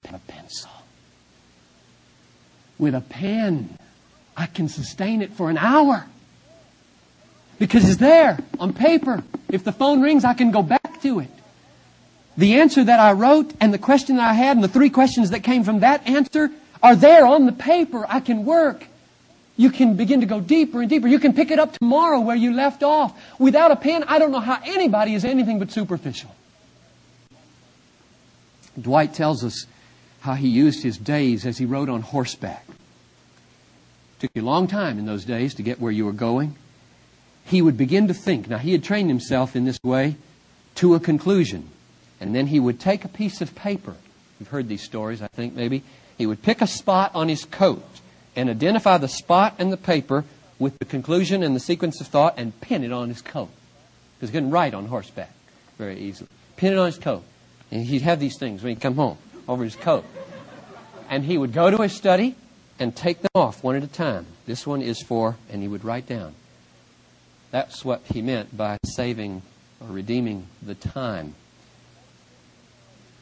a pencil. With a pen, I can sustain it for an hour. Because it's there on paper. If the phone rings, I can go back to it. The answer that I wrote and the question that I had and the 3 questions that came from that answer are there on the paper. I can work. You can begin to go deeper and deeper. You can pick it up tomorrow where you left off. Without a pen, I don't know how anybody is anything but superficial. Dwight tells us how he used his days as he rode on horseback. It took you a long time in those days to get where you were going. He would begin to think. Now, he had trained himself in this way to a conclusion. And then he would take a piece of paper. You've heard these stories, I think, maybe. He would pick a spot on his coat and identify the spot and the paper with the conclusion and the sequence of thought and pin it on his coat. Because he couldn't write on horseback very easily. Pin it on his coat. And he'd have these things when he'd come home over his coat. And he would go to his study and take them off one at a time. This one is for, and he would write down. That's what he meant by saving or redeeming the time.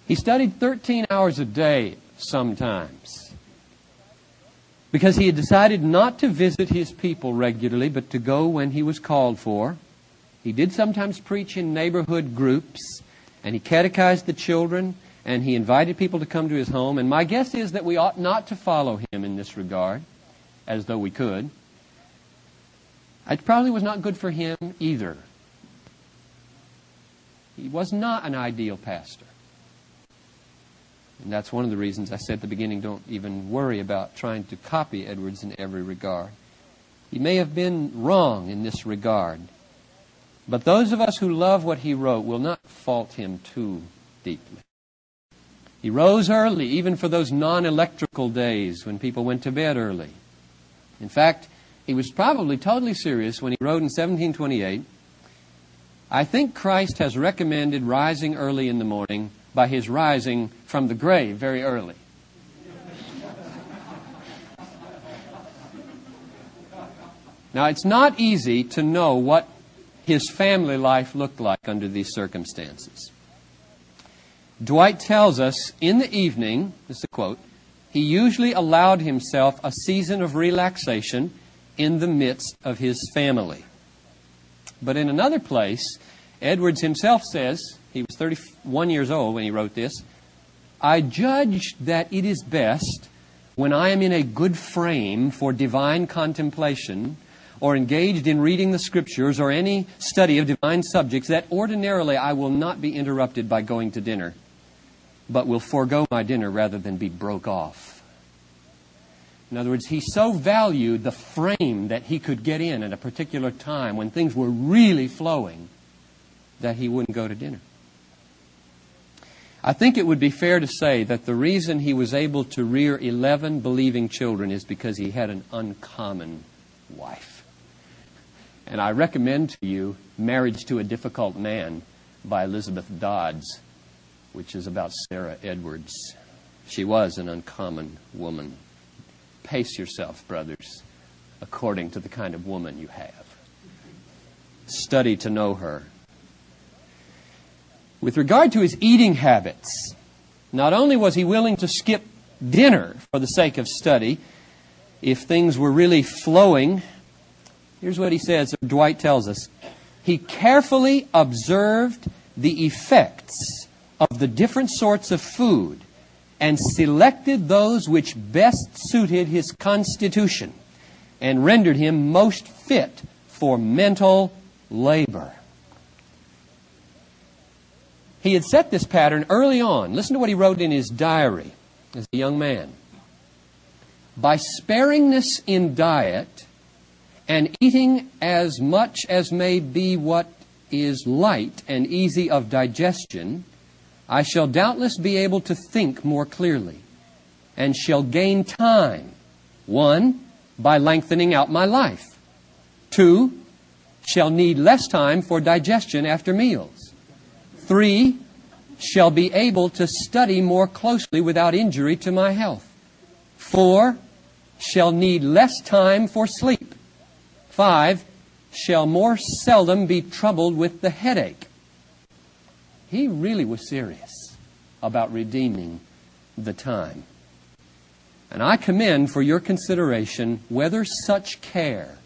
He studied 13 hours a day sometimes because he had decided not to visit his people regularly, but to go when he was called for. He did sometimes preach in neighborhood groups, and he catechized the children, and he invited people to come to his home. And my guess is that we ought not to follow him in this regard, as though we could. It probably was not good for him either. He was not an ideal pastor. And that's one of the reasons I said at the beginning, don't even worry about trying to copy Edwards in every regard. He may have been wrong in this regard. But those of us who love what he wrote will not fault him too deeply. He rose early, even for those non-electrical days when people went to bed early. In fact, he was probably totally serious when he wrote in 1728, I think Christ has recommended rising early in the morning by his rising from the grave very early. Now, it's not easy to know what his family life looked like under these circumstances. Dwight tells us in the evening, this is a quote, he usually allowed himself a season of relaxation in the midst of his family. But in another place, Edwards himself says, he was 31 years old when he wrote this, I judge that it is best when I am in a good frame for divine contemplation or engaged in reading the Scriptures or any study of divine subjects that ordinarily I will not be interrupted by going to dinner, but will forego my dinner rather than be broke off. In other words, he so valued the frame that he could get in at a particular time when things were really flowing that he wouldn't go to dinner. I think it would be fair to say that the reason he was able to rear 11 believing children is because he had an uncommon wife. And I recommend to you Marriage to a Difficult Man by Elizabeth Dodds, which is about Sarah Edwards. She was an uncommon woman. Pace yourself, brothers, according to the kind of woman you have. Study to know her. With regard to his eating habits, not only was he willing to skip dinner for the sake of study, if things were really flowing, here's what he says, Dwight tells us, he carefully observed the effects of the different sorts of food and selected those which best suited his constitution and rendered him most fit for mental labor. He had set this pattern early on. Listen to what he wrote in his diary as a young man. By sparingness in diet and eating as much as may be what is light and easy of digestion, I shall doubtless be able to think more clearly and shall gain time. 1, by lengthening out my life. 2, shall need less time for digestion after meals. 3, shall be able to study more closely without injury to my health. 4, shall need less time for sleep. 5, shall more seldom be troubled with the headache. He really was serious about redeeming the time. And I commend for your consideration whether such care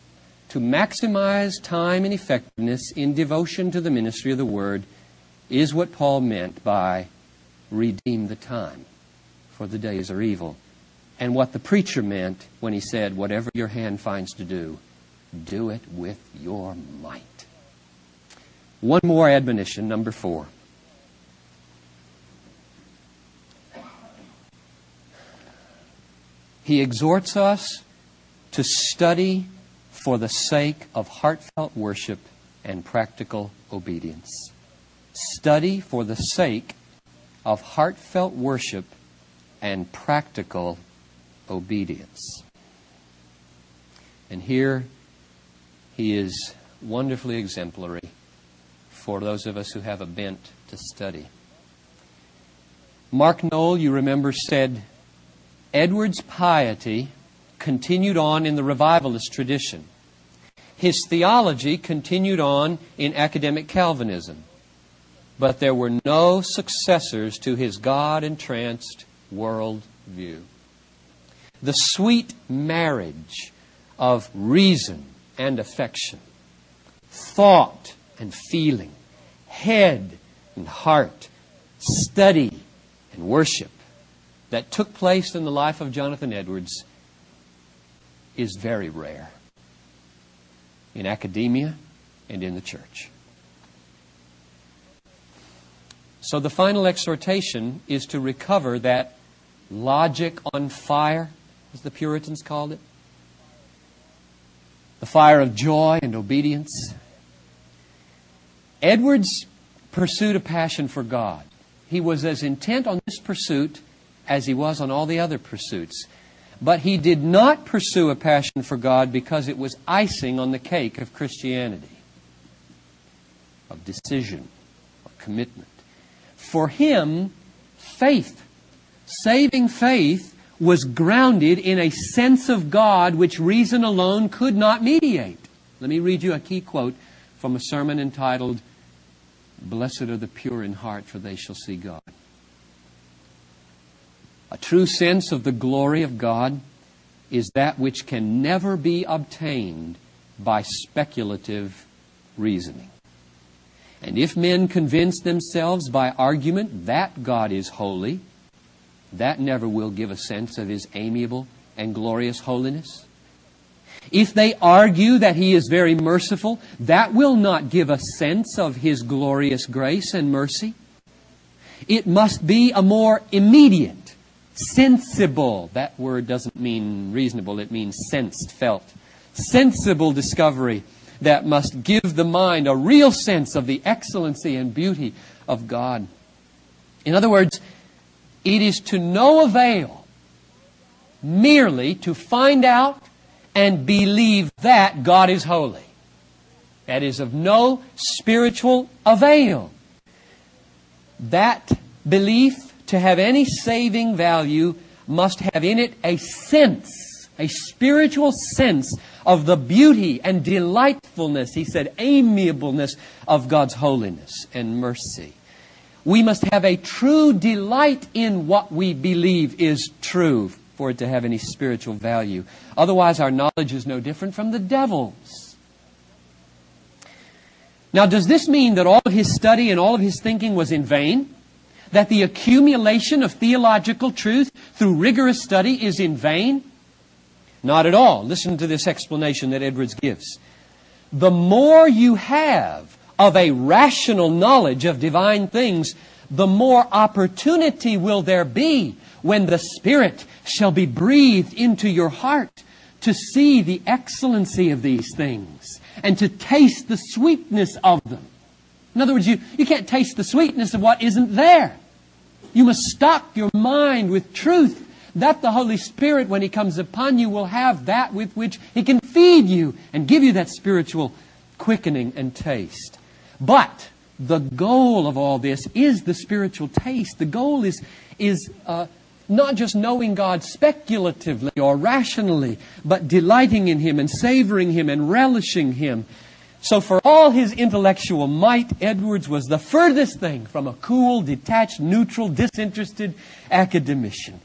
to maximize time and effectiveness in devotion to the ministry of the Word is what Paul meant by redeem the time, for the days are evil. And what the preacher meant when he said, whatever your hand finds to do, do it with your might. One more admonition, number 4. He exhorts us to study for the sake of heartfelt worship and practical obedience. Study for the sake of heartfelt worship and practical obedience. And here he is wonderfully exemplary for those of us who have a bent to study. Mark Knoll, you remember, said, Edwards' piety continued on in the revivalist tradition. His theology continued on in academic Calvinism. But there were no successors to his God-entranced world view. The sweet marriage of reason and affection, thought and feeling, head and heart, study and worship that took place in the life of Jonathan Edwards is very rare in academia and in the church. So the final exhortation is to recover that logic on fire, as the Puritans called it. The fire of joy and obedience. Edwards pursued a passion for God. He was as intent on this pursuit as he was on all the other pursuits. But he did not pursue a passion for God because it was icing on the cake of Christianity, of decision, of commitment. For him, faith, saving faith, was grounded in a sense of God which reason alone could not mediate. Let me read you a key quote from a sermon entitled, Blessed are the pure in heart, for they shall see God. A true sense of the glory of God is that which can never be obtained by speculative reasoning. And if men convince themselves by argument that God is holy, that never will give a sense of His amiable and glorious holiness. If they argue that He is very merciful, that will not give a sense of His glorious grace and mercy. It must be a more immediate, sensible, that word doesn't mean reasonable, it means sensed, felt, sensible discovery that must give the mind a real sense of the excellency and beauty of God. In other words, it is to no avail merely to find out and believe that God is holy. That is of no spiritual avail. That belief, to have any saving value, must have in it a sense, a spiritual sense of the beauty and delightfulness, he said, amiableness of God's holiness and mercy. We must have a true delight in what we believe is true for it to have any spiritual value. Otherwise, our knowledge is no different from the devil's. Now, does this mean that all of his study and all of his thinking was in vain? That the accumulation of theological truth through rigorous study is in vain? Not at all. Listen to this explanation that Edwards gives. The more you have of a rational knowledge of divine things, the more opportunity will there be when the Spirit shall be breathed into your heart to see the excellency of these things and to taste the sweetness of them. In other words, you can't taste the sweetness of what isn't there. You must stock your mind with truth, that the Holy Spirit, when He comes upon you, will have that with which He can feed you and give you that spiritual quickening and taste. But the goal of all this is the spiritual taste. The goal is not just knowing God speculatively or rationally, but delighting in Him and savoring Him and relishing Him, So for all his intellectual might, Edwards was the furthest thing from a cool, detached, neutral, disinterested academician.